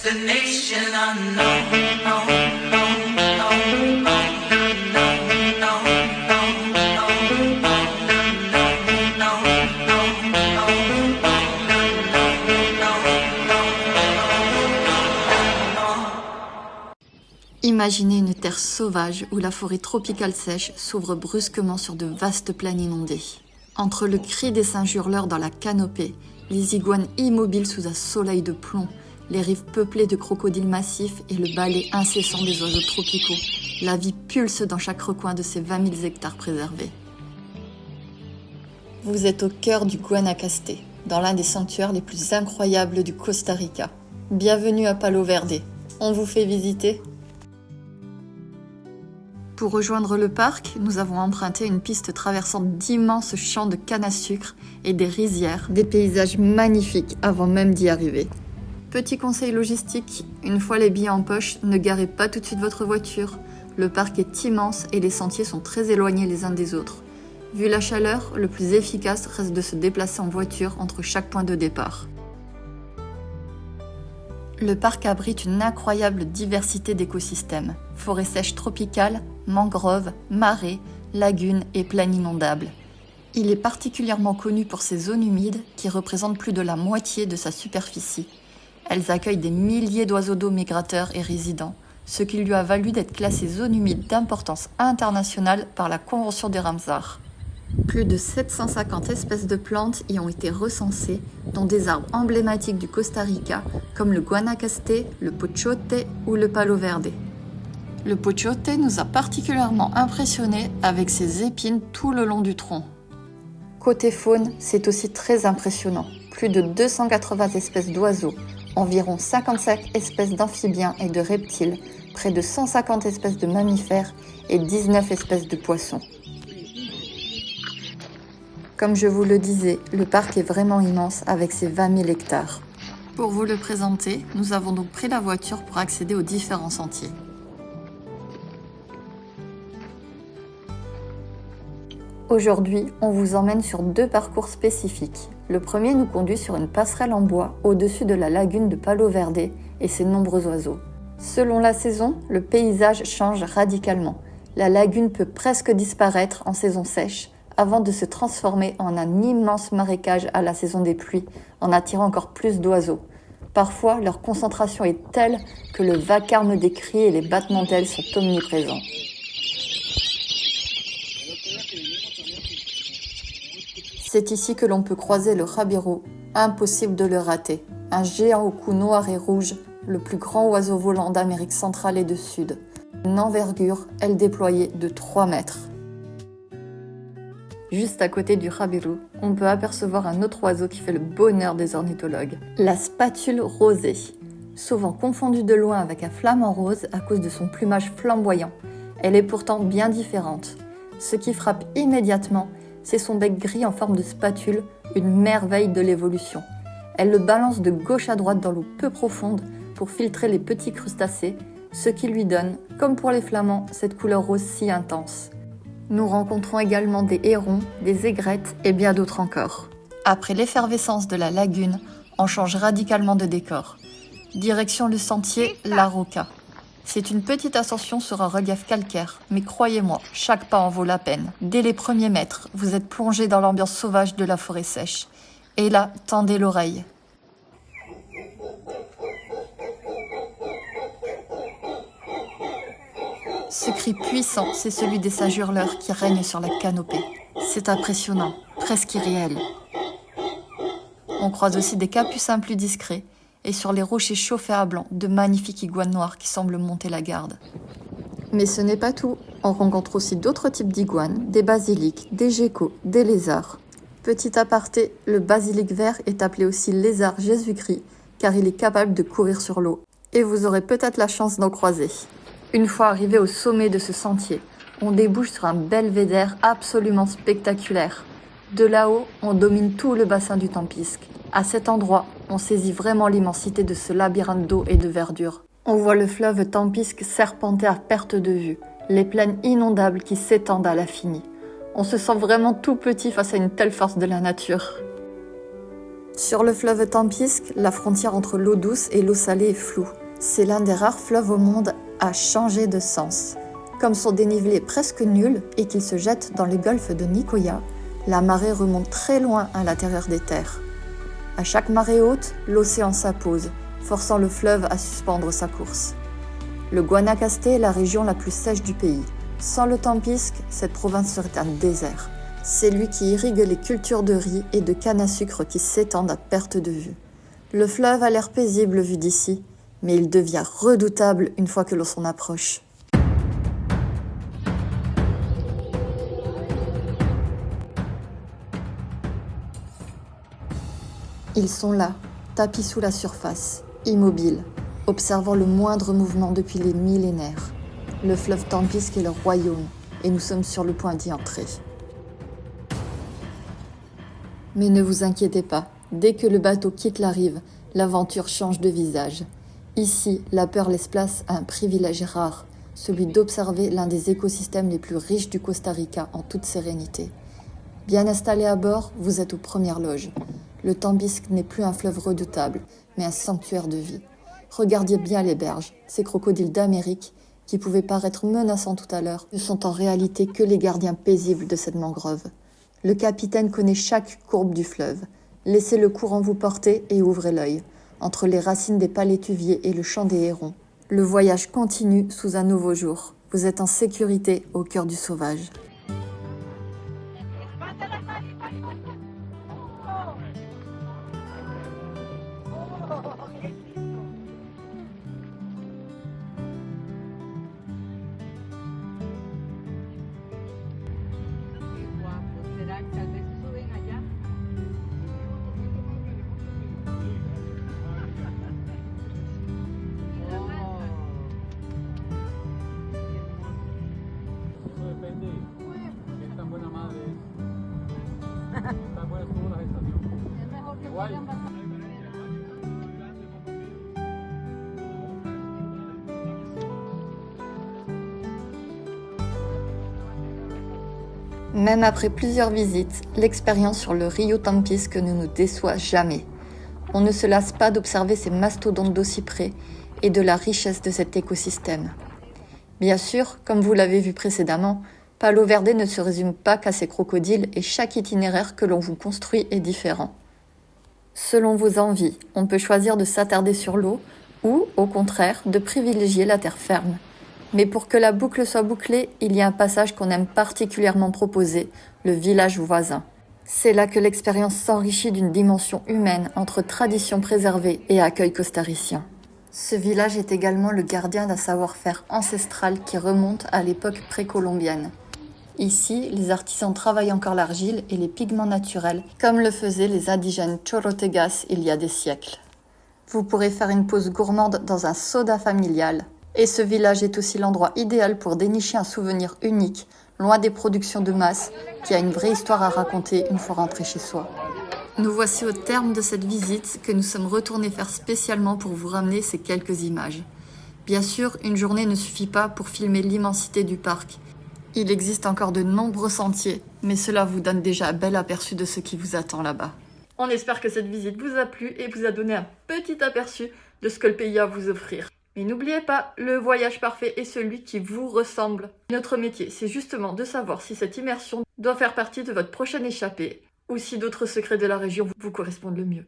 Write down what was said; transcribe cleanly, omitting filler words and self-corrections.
destination unknown. Imaginez une terre sauvage où la forêt tropicale sèche s'ouvre brusquement sur de vastes plaines inondées. Entre le cri des singes hurleurs dans la canopée, les iguanes immobiles sous un soleil de plomb, les rives peuplées de crocodiles massifs et le balai incessant des oiseaux tropicaux, la vie pulse dans chaque recoin de ces 20 000 hectares préservés. Vous êtes au cœur du Guanacaste, dans l'un des sanctuaires les plus incroyables du Costa Rica. Bienvenue à Palo Verde. On vous fait visiter ? Pour rejoindre le parc, nous avons emprunté une piste traversant d'immenses champs de canne à sucre et des rizières, des paysages magnifiques avant même d'y arriver. Petit conseil logistique, une fois les billets en poche, ne garez pas tout de suite votre voiture. Le parc est immense et les sentiers sont très éloignés les uns des autres. Vu la chaleur, le plus efficace reste de se déplacer en voiture entre chaque point de départ. Le parc abrite une incroyable diversité d'écosystèmes, forêts sèches tropicales, mangroves, marais, lagunes et plaines inondables. Il est particulièrement connu pour ses zones humides qui représentent plus de la moitié de sa superficie. Elles accueillent des milliers d'oiseaux d'eau migrateurs et résidents, ce qui lui a valu d'être classée zone humide d'importance internationale par la Convention des Ramsar. Plus de 750 espèces de plantes y ont été recensées, dont des arbres emblématiques du Costa Rica, comme le Guanacaste, le pochote ou le palo verde. Le pochote nous a particulièrement impressionnés avec ses épines tout le long du tronc. Côté faune, c'est aussi très impressionnant. Plus de 280 espèces d'oiseaux, environ 55 espèces d'amphibiens et de reptiles, près de 150 espèces de mammifères et 19 espèces de poissons. Comme je vous le disais, le parc est vraiment immense avec ses 20 000 hectares. Pour vous le présenter, nous avons donc pris la voiture pour accéder aux différents sentiers. Aujourd'hui, on vous emmène sur 2 parcours spécifiques. Le premier nous conduit sur une passerelle en bois au-dessus de la lagune de Palo Verde et ses nombreux oiseaux. Selon la saison, le paysage change radicalement. La lagune peut presque disparaître en saison sèche, avant de se transformer en un immense marécage à la saison des pluies, en attirant encore plus d'oiseaux. Parfois, leur concentration est telle que le vacarme des cris et les battements d'ailes sont omniprésents. C'est ici que l'on peut croiser le jabiru, impossible de le rater. Un géant au cou noir et rouge, le plus grand oiseau volant d'Amérique centrale et du Sud. Une envergure, elle déployée de 3 mètres. Juste à côté du jabiru, on peut apercevoir un autre oiseau qui fait le bonheur des ornithologues. La spatule rosée, souvent confondue de loin avec un flamant rose à cause de son plumage flamboyant. Elle est pourtant bien différente. Ce qui frappe immédiatement, c'est son bec gris en forme de spatule, une merveille de l'évolution. Elle le balance de gauche à droite dans l'eau peu profonde pour filtrer les petits crustacés, ce qui lui donne, comme pour les flamands, cette couleur rose si intense. Nous rencontrons également des hérons, des aigrettes et bien d'autres encore. Après l'effervescence de la lagune, on change radicalement de décor. Direction le sentier La Roca. C'est une petite ascension sur un relief calcaire, mais croyez-moi, chaque pas en vaut la peine. Dès les premiers mètres, vous êtes plongé dans l'ambiance sauvage de la forêt sèche. Et là, tendez l'oreille. Ce cri puissant, c'est celui des singes hurleurs qui règnent sur la canopée. C'est impressionnant, presque irréel. On croise aussi des capucins plus discrets, et sur les rochers chauffés à blanc, de magnifiques iguanes noires qui semblent monter la garde. Mais ce n'est pas tout. On rencontre aussi d'autres types d'iguanes, des basiliques, des geckos, des lézards. Petit aparté, le basilic vert est appelé aussi lézard Jésus-Christ, car il est capable de courir sur l'eau. Et vous aurez peut-être la chance d'en croiser. Une fois arrivé au sommet de ce sentier, on débouche sur un belvédère absolument spectaculaire. De là-haut, on domine tout le bassin du Tempisque. À cet endroit, on saisit vraiment l'immensité de ce labyrinthe d'eau et de verdure. On voit le fleuve Tempisque serpenter à perte de vue, les plaines inondables qui s'étendent à l'infini. On se sent vraiment tout petit face à une telle force de la nature. Sur le fleuve Tempisque, la frontière entre l'eau douce et l'eau salée est floue. C'est l'un des rares fleuves au monde à changer de sens. Comme son dénivelé est presque nul et qu'il se jette dans le golfe de Nicoya, la marée remonte très loin à l'intérieur des terres. À chaque marée haute, l'océan s'impose, forçant le fleuve à suspendre sa course. Le Guanacaste est la région la plus sèche du pays. Sans le Tempisque, cette province serait un désert. C'est lui qui irrigue les cultures de riz et de canne à sucre qui s'étendent à perte de vue. Le fleuve a l'air paisible vu d'ici, mais il devient redoutable une fois que l'on s'en approche. Ils sont là, tapis sous la surface, immobiles, observant le moindre mouvement depuis les millénaires. Le fleuve Tempisque est leur royaume, et nous sommes sur le point d'y entrer. Mais ne vous inquiétez pas, dès que le bateau quitte la rive, l'aventure change de visage. Ici, la peur laisse place à un privilège rare, celui d'observer l'un des écosystèmes les plus riches du Costa Rica en toute sérénité. Bien installé à bord, vous êtes aux premières loges. Le Tempisque n'est plus un fleuve redoutable, mais un sanctuaire de vie. Regardiez bien les berges, ces crocodiles d'Amérique, qui pouvaient paraître menaçants tout à l'heure, ne sont en réalité que les gardiens paisibles de cette mangrove. Le capitaine connaît chaque courbe du fleuve. Laissez le courant vous porter et ouvrez l'œil. Entre les racines des palétuviers et le chant des hérons, le voyage continue sous un nouveau jour. Vous êtes en sécurité au cœur du sauvage. Même après plusieurs visites, l'expérience sur le Rio Tempisque ne nous déçoit jamais. On ne se lasse pas d'observer ces mastodontes d'aussi près et de la richesse de cet écosystème. Bien sûr, comme vous l'avez vu précédemment, Palo Verde ne se résume pas qu'à ces crocodiles et chaque itinéraire que l'on vous construit est différent. Selon vos envies, on peut choisir de s'attarder sur l'eau ou, au contraire, de privilégier la terre ferme. Mais pour que la boucle soit bouclée, il y a un passage qu'on aime particulièrement proposer, le village voisin. C'est là que l'expérience s'enrichit d'une dimension humaine entre tradition préservée et accueil costaricien. Ce village est également le gardien d'un savoir-faire ancestral qui remonte à l'époque précolombienne. Ici, les artisans travaillent encore l'argile et les pigments naturels, comme le faisaient les indigènes Chorotegas il y a des siècles. Vous pourrez faire une pause gourmande dans un soda familial. Et ce village est aussi l'endroit idéal pour dénicher un souvenir unique, loin des productions de masse, qui a une vraie histoire à raconter une fois rentré chez soi. Nous voici au terme de cette visite que nous sommes retournés faire spécialement pour vous ramener ces quelques images. Bien sûr, une journée ne suffit pas pour filmer l'immensité du parc. Il existe encore de nombreux sentiers, mais cela vous donne déjà un bel aperçu de ce qui vous attend là-bas. On espère que cette visite vous a plu et vous a donné un petit aperçu de ce que le pays a à vous offrir. Mais n'oubliez pas, le voyage parfait est celui qui vous ressemble. Notre métier, c'est justement de savoir si cette immersion doit faire partie de votre prochaine échappée ou si d'autres secrets de la région vous correspondent le mieux.